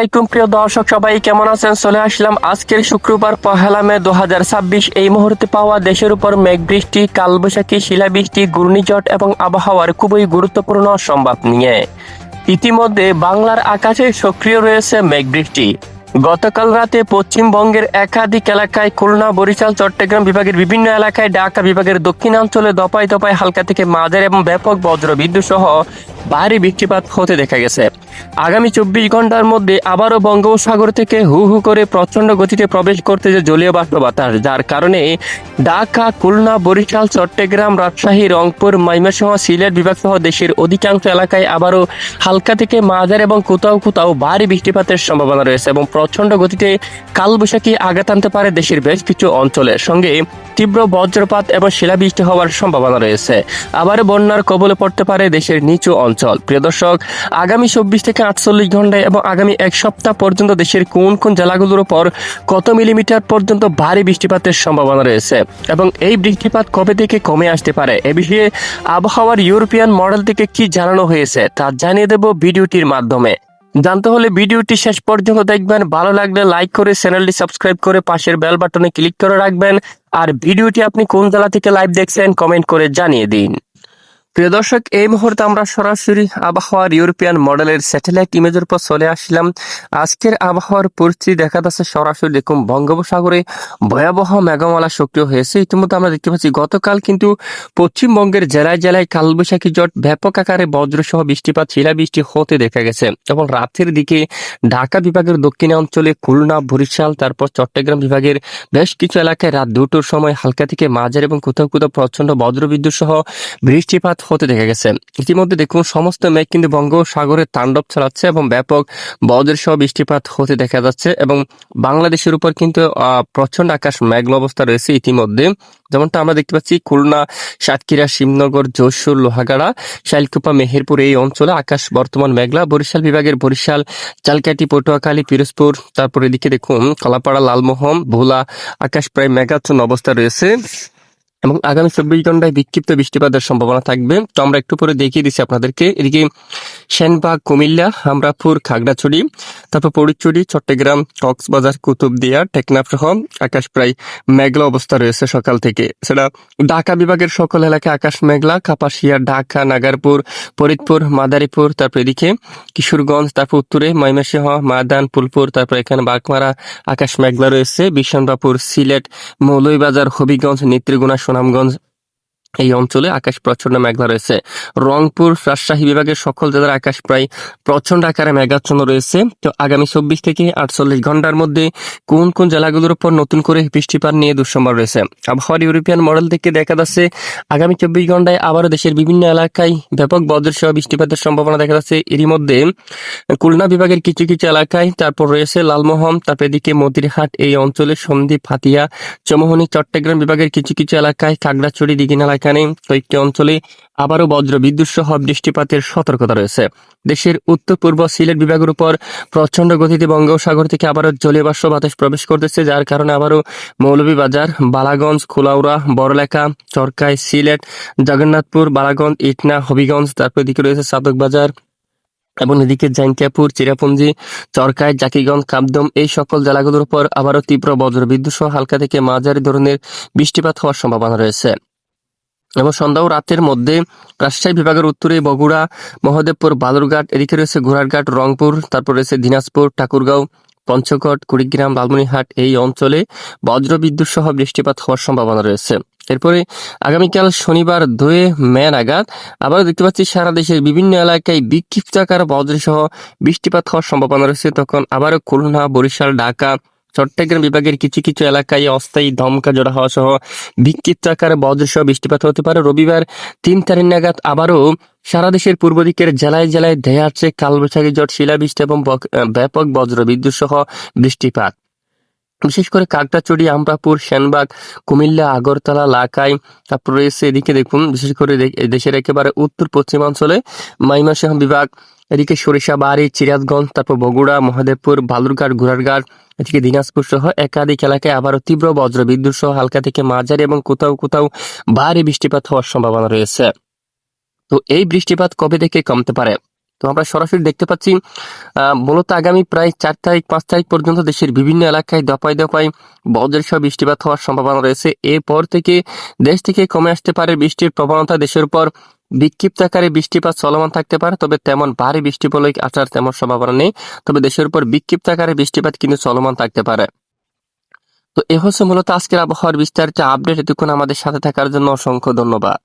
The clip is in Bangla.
আলাইকুম প্রিয় দর্শক, সবাই কেমন আছেন? চলে আসলাম আজকের শুক্রবার 1 মে 2026 এই মুহূর্তে পাওয়া দেশের উপর মেঘ বৃষ্টি, কালবৈশাখী, শিলাবৃষ্টি, ঘূর্ণিঝড় এবং আবহাওয়ার খুবই গুরুত্বপূর্ণ সংবাদ নিয়ে। ইতিমধ্যে বাংলার আকাশে সক্রিয় রয়েছে মেঘ বৃষ্টি। গতকাল রাতে পশ্চিমবঙ্গের একাধিক এলাকায়, খুলনা, বরিশাল, চট্টগ্রাম বিভাগের বিভিন্ন এলাকায়, ঢাকা বিভাগের দক্ষিণাঞ্চলে দফায় দফায় হালকা থেকে মাঝারি এবং ব্যাপক বজ্রবিদ্যুৎ সহ ভারী বৃষ্টিপাত হতে দেখা গেছে। আগামী 24 ঘন্টার মধ্যে আবারও বঙ্গোপসাগর থেকে হু হু করে প্রচন্ড গতিতে প্রবেশ করতে যে জলীয় বাষ্প বাতাস, যার কারণে ঢাকা, খুলনা, বরিশাল, চট্টগ্রাম, রাজশাহী, রংপুর, ময়মনসিংহ, সিলেট বিভাগ সহ দেশের অধিকাংশ এলাকায় আবারও হালকা থেকে মাঝারি এবং কোথাও কোথাও ভারী বৃষ্টিপাতের সম্ভাবনা রয়েছে এবং প্রচন্ড গতিতে কালবৈশাখী আঘাত আনতে পারে দেশের বেশ কিছু অঞ্চলের সঙ্গে তীব্র বজ্রপাত এবং শিলাবৃষ্টি হওয়ার সম্ভাবনা রয়েছে। আবার বন্যার কবলে পড়তে পারে দেশের নিচু অঞ্চল। প্রিয় দর্শক, আগামী 24 থেকে 48 ঘন্টায় এবং আগামী এক সপ্তাহ পর্যন্ত দেশের কোন কোন জেলাগুলোর উপর কত মিলিমিটার পর্যন্ত ভারী বৃষ্টিপাতের সম্ভাবনা রয়েছে এবং এই বৃষ্টিপাত কবে থেকে কমে আসতে পারে, এ বিষয়ে আবহাওয়ার ইউরোপিয়ান মডেল থেকে কি জানানো হয়েছে তা জানিয়ে দেব ভিডিওটির মাধ্যমে। জানতে হলে ভিডিওটি শেষ পর্যন্ত দেখবেন। ভালো লাগলে লাইক করে চ্যানেলটি সাবস্ক্রাইব করে পাশের বেল বাটনে ক্লিক করে রাখবেন। আর ভিডিওটি আপনি কোন জেলা থেকে লাইভ দেখছেন কমেন্ট করে জানিয়ে দিন। প্রিয় দর্শক, এই মুহূর্তে আমরা সরাসরি আবহাওয়ার ইউরোপিয়ান মডেলের স্যাটেলাইট ইমেজের উপর চলে আসলাম। আজকের আবহাওয়ার পরিস্থিতি দেখা যাচ্ছে সরাসরি দেখুন বঙ্গোপসাগরে ভয়াবহ মেঘমালা সক্রিয় হয়েছে। ইতিমধ্যে আমরা দেখতে পাচ্ছি গতকাল কিন্তু পশ্চিমবঙ্গের জেলায় জেলায় কালবৈশাখী ঝড়, ব্যাপক আকারে বজ্রসহ বৃষ্টিপাত, শিলাবৃষ্টি হতে দেখা গেছে এবং রাতের দিকে ঢাকা বিভাগের দক্ষিণাঞ্চলে, খুলনা, বরিশাল, তারপর চট্টগ্রাম বিভাগের বেশ কিছু এলাকায় রাত 2টোর সময় হালকা থেকে মাঝারি এবং কোথাও কোথাও প্রচন্ড বজ্রবিদ্যুৎ সহ বৃষ্টিপাত হতে দেখা গেছে। ইতিমধ্যে দেখুন সমস্ত মেঘ কিন্তু বঙ্গোপসাগরে তাণ্ডব চালাচ্ছে এবং ব্যাপক বজ্রসহ বৃষ্টিপাত হতে দেখা যাচ্ছে এবং বাংলাদেশের উপর কিন্তু প্রচন্ড আকাশ মেঘলা অবস্থা রয়েছে। ইতিমধ্যে যেমনটা আমরা দেখতে পাচ্ছি খুলনা, সাতক্ষীরা, শিবনগর, যশোর, লোহাগাড়া, শাইলকুপা, মেহেরপুর এই অঞ্চলে আকাশ বর্তমান মেঘলা। বরিশাল বিভাগের বরিশাল, ঝালকাঠি, পটুয়াখালী, পিরোজপুর, তারপর এদিকে দেখুন কলাপাড়া, লালমোহন, ভোলা আকাশ প্রায় মেঘাচ্ছন্ন অবস্থা রয়েছে এবং আগামী 24 ঘন্টায় বিক্ষিপ্ত বৃষ্টিপাতের সম্ভাবনা থাকবে। তো আমরা একটু পরে দেখিয়ে দিচ্ছি আপনাদেরকে। এদিকে সেনবাগ, কুমিল্লা, আমরাপুর, খাগড়াছড়ি, তারপর ফরিদচুরি, চট্টগ্রাম, কক্সবাজার, কুতুবদিয়া, টেকনাফ সহ আকাশ প্রায় মেঘলা অবস্থা রয়েছে সকাল থেকে। সেটা ঢাকা বিভাগের সকল এলাকায় আকাশ মেঘলা। কাপাসিয়া, ঢাকা, নাগারপুর, ফরিদপুর, মাদারীপুর, তারপর এদিকে কিশোরগঞ্জ, তারপর উত্তরে ময়মনসিংহ, মাদান, ফুলপুর, তারপর এখানে বাগমারা আকাশ মেঘলা রয়েছে। বিশনবাপুর, সিলেট, মৌলভীবাজার, হবিগঞ্জ, নেত্রীগুনা, সুনামগঞ্জ এই অঞ্চলে আকাশ প্রচন্ড মেঘলা রয়েছে। রংপুর, রাজশাহী বিভাগের সকল জেলার আকাশ প্রায় প্রচন্ড আকারে মেঘাচ্ছন্ন রয়েছে। তো আগামী 24 থেকে 48 ঘন্টার মধ্যে কোন কোন জেলাগুলোর উপর নতুন করে বৃষ্টিপাত নিয়ে দুঃসম্ভাবনা রয়েছে। আবহাওয়ার ইউরোপিয়ান মডেল থেকে দেখা যাচ্ছে আগামী 24 ঘন্টায় আবারও দেশের বিভিন্ন এলাকায় ব্যাপক বজ্রসহ বৃষ্টিপাতের সম্ভাবনা দেখা যাচ্ছে। এরই মধ্যে খুলনা বিভাগের কিছু কিছু এলাকায়, তারপর রয়েছে লালমোহন, তারপর এদিকে মতিরহাট এই অঞ্চলে, সন্দ্বীপ, হাতিয়া, চৌমুহনী, চট্টগ্রাম বিভাগের কিছু কিছু এলাকায়, খাগড়াছড়ি, দিঘিনালা এখানে কয়েকটি অঞ্চলে আবারও বজ্র বিদ্যুৎ সহ বৃষ্টিপাতের সতর্কতা রয়েছে। দেশের উত্তর পূর্ব সিলেট বিভাগের উপর প্রচন্ড গতিতে বঙ্গোপসাগর থেকে আবারও জলীয় বাষ্প বাতাস প্রবেশ করতেছে, যার কারণে আবারও মৌলভীবাজার, বালাগঞ্জ, খোলাউড়া, বড়লেখা, চরকায়, সিলেট, জগন্নাথপুর, বালাগঞ্জ, ইটনা, হবিগঞ্জ, তারপর এদিকে রয়েছে সাদকবাজার এবং এদিকে জাঙ্কিয়াপুর, চিরাপুঞ্জি, চরকায়, জাকিগঞ্জ, কাবদম এই সকল জেলাগুলোর উপর আবারও তীব্র বজ্রবিদ্যুৎ সহ হালকা থেকে মাঝারি ধরনের বৃষ্টিপাত হওয়ার সম্ভাবনা রয়েছে। এবং সন্ধ্যা ও রাতের মধ্যে রাজশাহী বিভাগের উত্তরে বগুড়া, মহদেবপুর, বালুরঘাট, এদিকে রয়েছে ঘোড়ারঘাট, রংপুর, তারপর রয়েছে দিনাজপুর, ঠাকুরগাঁও, পঞ্চগড়, কুড়িগ্রাম, লালমনিরহাট এই অঞ্চলে বজ্রবিদ্যুৎ সহ বৃষ্টিপাত হওয়ার সম্ভাবনা রয়েছে। এরপরে আগামীকাল শনিবার 2 মে নাগাদ আবারও দেখতে পাচ্ছি সারা দেশের বিভিন্ন এলাকায় বিক্ষিপ্ত আকার বজ্রসহ বৃষ্টিপাত হওয়ার সম্ভাবনা রয়েছে। তখন আবারও খুলনা, বরিশাল, ঢাকা, চট্টগ্রাম বিভাগের কিছু কিছু এলাকায় অস্থায়ী দমকা জোড়া হওয়া সহ বিক্ষিপ্ত আকারে বজ্রসহ বৃষ্টিপাত হতে পারে। রবিবার 3 তারিখ নাগাদ আবারও সারা দেশের পূর্ব দিকের জেলায় জেলায় ধেয়ে আসছে কালবৈশাখী ঝড়, শিলাবৃষ্টি এবং ব্যাপক বজ্র বিদ্যুৎ সহ বৃষ্টিপাত। বিশেষ করে কাকড়াছড়ি, আমরাপুর, সেনবাগ, কুমিল্লা, আগরতলা, লাকাই, তারপর রয়েছে এদিকে দেখুন বিশেষ করে দেশের একেবারে উত্তর পশ্চিমাঞ্চলে ময়মনসিংহ বিভাগ, এদিকে সরিষাবাড়ি, চিরাতগঞ্জ, তারপর বগুড়া, মহদেবপুর, বালুরঘাট, ঘোড়ারঘাট, এদিকে দিনাজপুর সহ একাধিক এলাকায় আবারও তীব্র বজ্র বিদ্যুৎ সহ হালকা থেকে মাঝারি এবং কোথাও কোথাও ভারী বৃষ্টিপাত হওয়ার সম্ভাবনা রয়েছে। তো এই বৃষ্টিপাত কবে থেকে কমতে পারে? তো তো আমরা সরাসরি দেখতে পাচ্ছি মূলত আগামী প্রায় 4 তারিখ 5 তারিখ পর্যন্ত দেশের বিভিন্ন এলাকায় দফায় দফায় বজ্রসহ বৃষ্টিপাত হওয়ার সম্ভাবনা রয়েছে। এরপর থেকে দেশ থেকে কমে আসতে পারে বৃষ্টির প্রবণতা, দেশের উপর বিক্ষিপ্ত আকারে বৃষ্টিপাত চলমান থাকতে পারে, তবে তেমন ভারী বৃষ্টি বলে আসার তেমন সম্ভাবনা নেই। তবে দেশের উপর বিক্ষিপ্ত আকারে বৃষ্টিপাত কিন্তু চলমান থাকতে পারে। তো এ হচ্ছে মূলত আজকের আবহাওয়ার বিস্তারিত আপডেট। এতক্ষণ আমাদের সাথে থাকার জন্য অসংখ্য ধন্যবাদ।